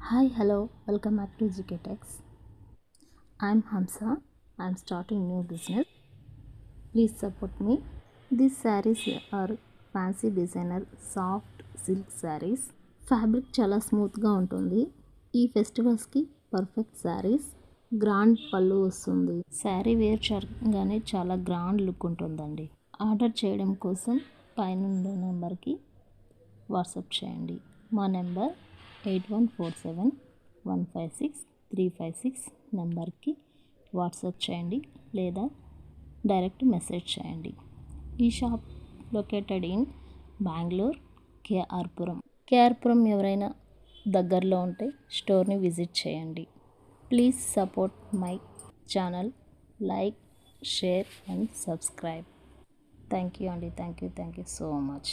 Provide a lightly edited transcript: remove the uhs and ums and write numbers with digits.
Hi, hello, welcome back to GK Techs. I'm Hamsa. I'm starting new business. Please support me. These sarees are fancy designer soft silk sarees. Fabric చాలా స్మూత్గా ఉంటుంది. ఈ ఫెస్టివల్స్కి perfect saris. Grand పళ్ళు వస్తుంది. Sari wear చేయగానే చాలా grand look ఉంటుందండి. Order చేయడం కోసం పైన నెంబర్కి వాట్సాప్ చేయండి. మా నెంబర్ 8147156356 నెంబర్కి వాట్సాప్ చేయండి లేదా డైరెక్ట్ మెసేజ్ చేయండి. ఈ shop located in Bengaluru KR Puram ఎవరైనా దగ్గరలో ఉంటే స్టోర్ని విజిట్ చేయండి. Please support my channel, like, share and subscribe. Thank you అండి. Thank you so much.